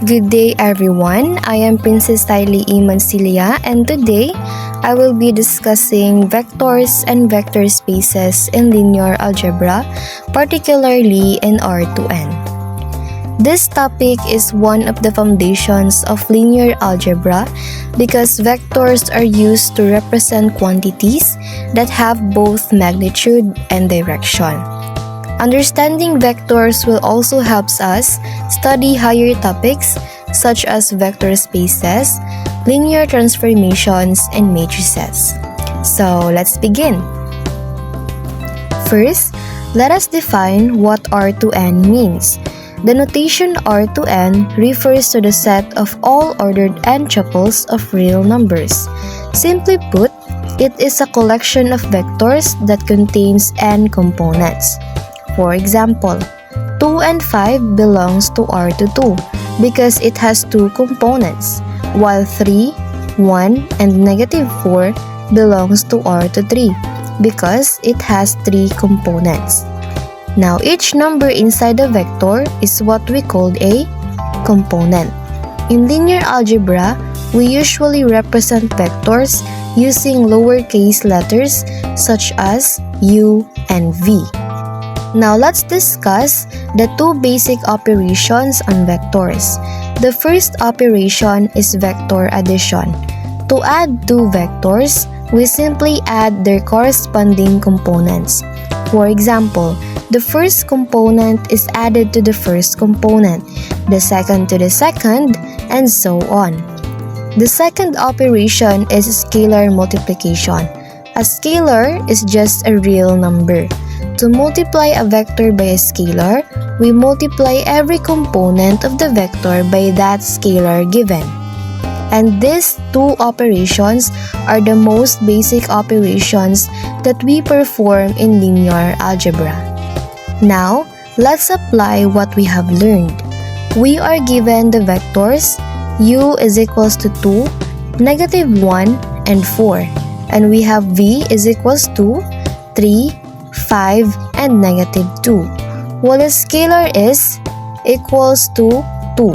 Good day everyone, I am Princess Tylee E. Mancilia and today I will be discussing vectors and vector spaces in linear algebra, particularly in R2N. This topic is one of the foundations of linear algebra because vectors are used to represent quantities that have both magnitude and direction. Understanding vectors will also help us study higher topics such as vector spaces, linear transformations, and matrices. So let's begin. First, let us define what R2N means. The notation R2N refers to the set of all ordered n tuples of real numbers. Simply put, it is a collection of vectors that contains n components. For example, 2 and 5 belongs to R22 because it has two components, while 3, 1, and negative 4 belongs to R23 because it has three components. Now, each number inside a vector is what we call a component. In linear algebra, we usually represent vectors using lowercase letters such as u and v. Now, let's discuss the two basic operations on vectors. The first operation is vector addition. To add two vectors, we simply add their corresponding components. For example, the first component is added to the first component, the second to the second, and so on. The second operation is scalar multiplication. A scalar is just a real number. To multiply a vector by a scalar, we multiply every component of the vector by that scalar given. And these two operations are the most basic operations that we perform in linear algebra. Now, let's apply what we have learned. We are given the vectors u is equals to 2, negative 1, and 4. And we have v is equals to 3, 5, and negative 2. While the scalar is equals to 2.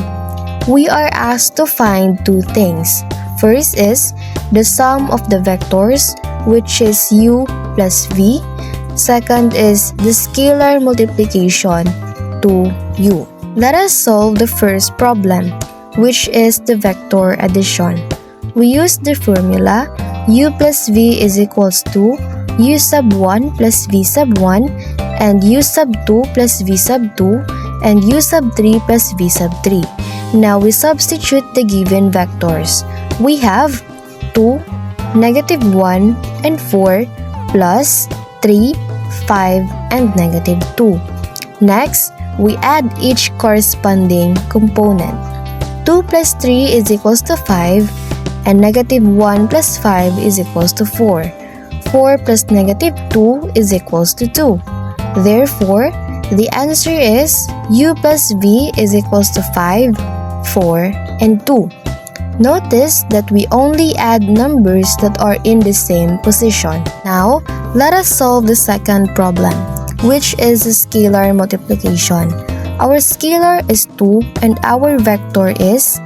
We are asked to find two things. First is the sum of the vectors, which is u plus v. Second is the scalar multiplication to u. Let us solve the first problem, which is the vector addition. We use the formula u plus v is equals to u sub 1 plus v sub 1 and u sub 2 plus v sub 2 and u sub 3 plus v sub 3. Now we substitute the given vectors. We have 2, negative 1, and 4 plus 3, 5, and negative 2. Next, we add each corresponding component. 2 plus 3 is equals to 5 and negative 1 plus 5 is equals to 4. 4 plus negative 2 is equals to 2. Therefore, the answer is u plus v is equals to 5, 4, and 2. Notice that we only add numbers that are in the same position. Now, let us solve the second problem, which is a scalar multiplication. Our scalar is 2 and our vector is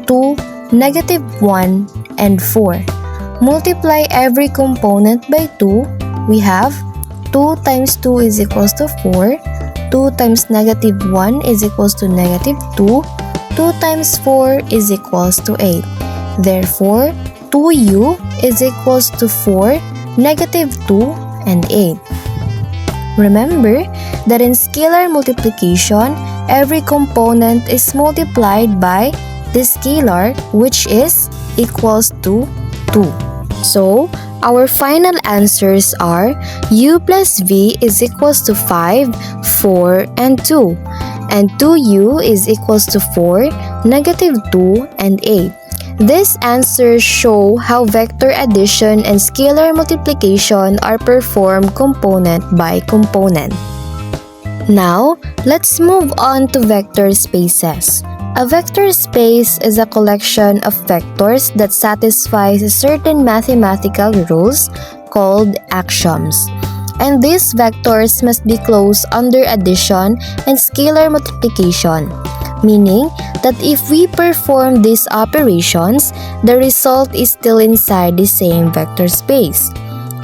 2, negative 1, and 4. Multiply every component by 2. We have 2 times 2 is equals to 4. 2 times negative 1 is equals to negative 2. 2 times 4 is equals to 8. Therefore, 2u is equals to 4, negative 2, and 8. Remember that in scalar multiplication, every component is multiplied by the scalar, which is equals to 2. So, our final answers are u plus v is equals to 5, 4, and 2. And 2u is equals to 4, negative 2, and 8. These answers show how vector addition and scalar multiplication are performed component by component. Now, let's move on to vector spaces. A vector space is a collection of vectors that satisfies certain mathematical rules called axioms. And these vectors must be closed under addition and scalar multiplication. meaning that if we perform these operations, the result is still inside the same vector space.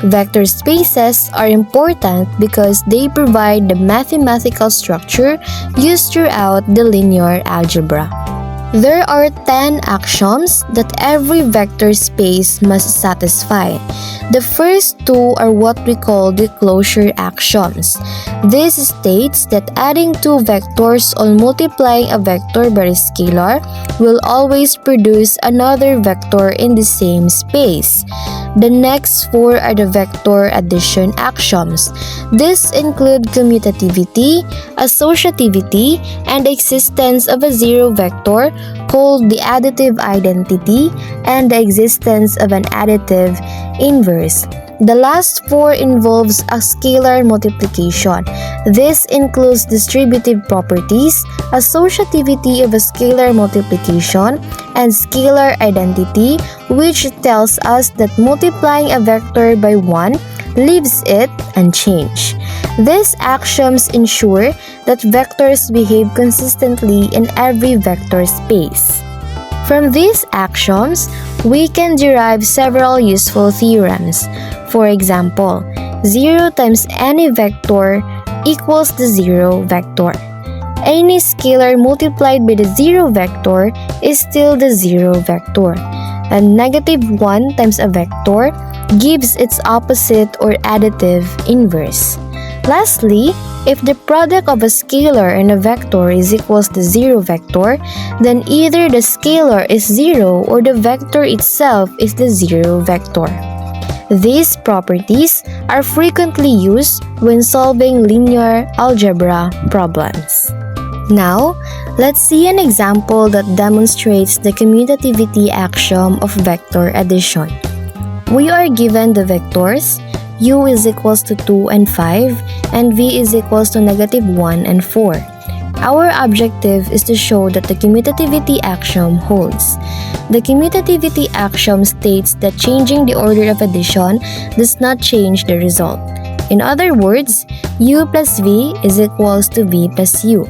Vector spaces are important because they provide the mathematical structure used throughout the linear algebra. There are 10 axioms that every vector space must satisfy. The first two are what we call the closure axioms. This states that adding two vectors or multiplying a vector by a scalar will always produce another vector in the same space. The next four are the vector addition axioms. These include commutativity, associativity, and the existence of a zero vector called the additive identity, and the existence of an additive inverse. The last four involves a scalar multiplication. This includes distributive properties, associativity of a scalar multiplication, and scalar identity, which tells us that multiplying a vector by 1 leaves it unchanged. These axioms ensure that vectors behave consistently in every vector space. From these axioms, we can derive several useful theorems. For example, 0 times any vector equals the 0 vector. Any scalar multiplied by the 0 vector is still the 0 vector. And negative 1 times a vector gives its opposite or additive inverse. Lastly, if the product of a scalar and a vector is equals to 0 vector, then either the scalar is 0 or the vector itself is the 0 vector. These properties are frequently used when solving linear algebra problems. Now, let's see an example that demonstrates the commutativity axiom of vector addition. We are given the vectors u is equals to 2 and 5 and v is equals to negative 1 and 4. Our objective is to show that the commutativity axiom holds. The commutativity axiom states that changing the order of addition does not change the result. In other words, u plus v is equals to v plus u.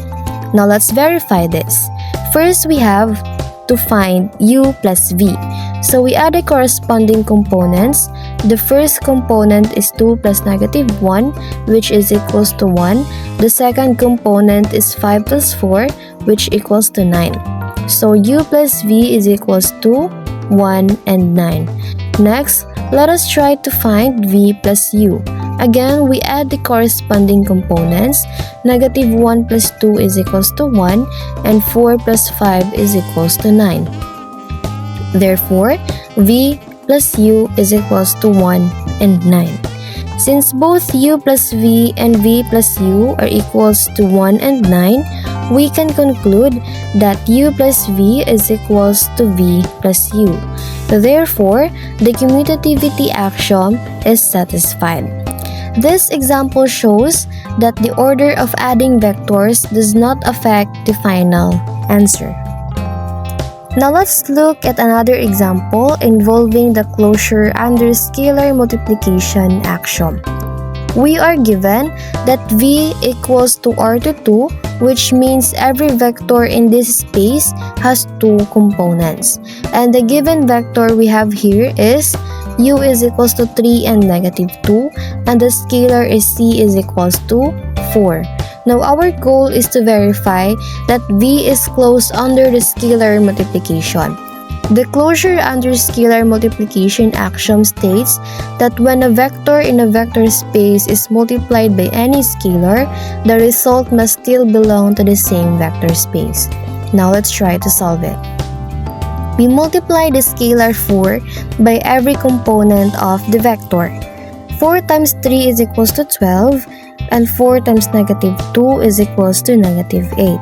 Now let's verify this. First, we have to find u plus v. So we add the corresponding components. The first component is 2 plus negative 1, which is equals to 1. The second component is 5 plus 4, which equals to 9. So u plus v is equals to 1 and 9. Next, let us try to find v plus u. Again, we add the corresponding components. Negative 1 plus 2 is equals to 1, and 4 plus 5 is equals to 9. Therefore, v plus u is equals to 1 and 9. Since both u plus v and v plus u are equals to 1 and 9, we can conclude that u plus v is equals to v plus u. Therefore, the commutativity axiom is satisfied. This example shows that the order of adding vectors does not affect the final answer. Now let's look at another example involving the closure under scalar multiplication axiom. We are given that v equals to r to 2, which means every vector in this space has two components. And the given vector we have here is u is equals to 3 and negative 2, and the scalar is c is equals to 4. Now our goal is to verify that v is closed under the scalar multiplication. The closure under scalar multiplication axiom states that when a vector in a vector space is multiplied by any scalar, the result must still belong to the same vector space. Now let's try to solve it. We multiply the scalar 4 by every component of the vector. 4 times 3 is equals to 12, and 4 times negative 2 is equals to negative 8.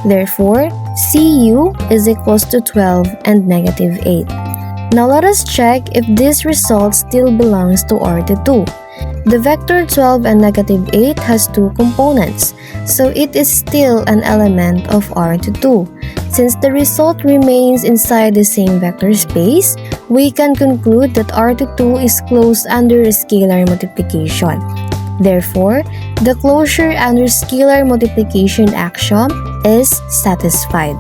Therefore, cu is equals to 12 and negative 8. Now let us check if this result still belongs to R to 2. The vector 12 and negative 8 has two components, so it is still an element of R to 2. Since the result remains inside the same vector space, we can conclude that R to 2 is closed under a scalar multiplication. Therefore, the closure under scalar multiplication axiom is satisfied.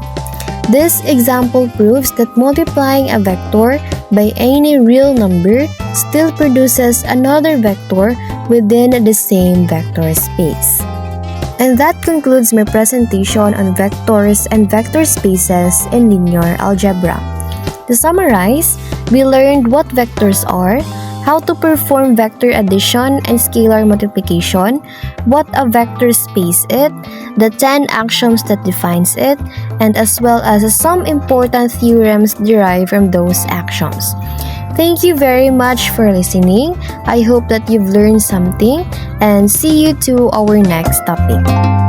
This example proves that multiplying a vector by any real number still produces another vector within the same vector space. And that concludes my presentation on vectors and vector spaces in linear algebra. To summarize, we learned what vectors are, how to perform vector addition and scalar multiplication, what a vector space is, the 10 axioms that defines it, and as well as some important theorems derived from those axioms. Thank you very much for listening. I hope that you've learned something, and see you to our next topic.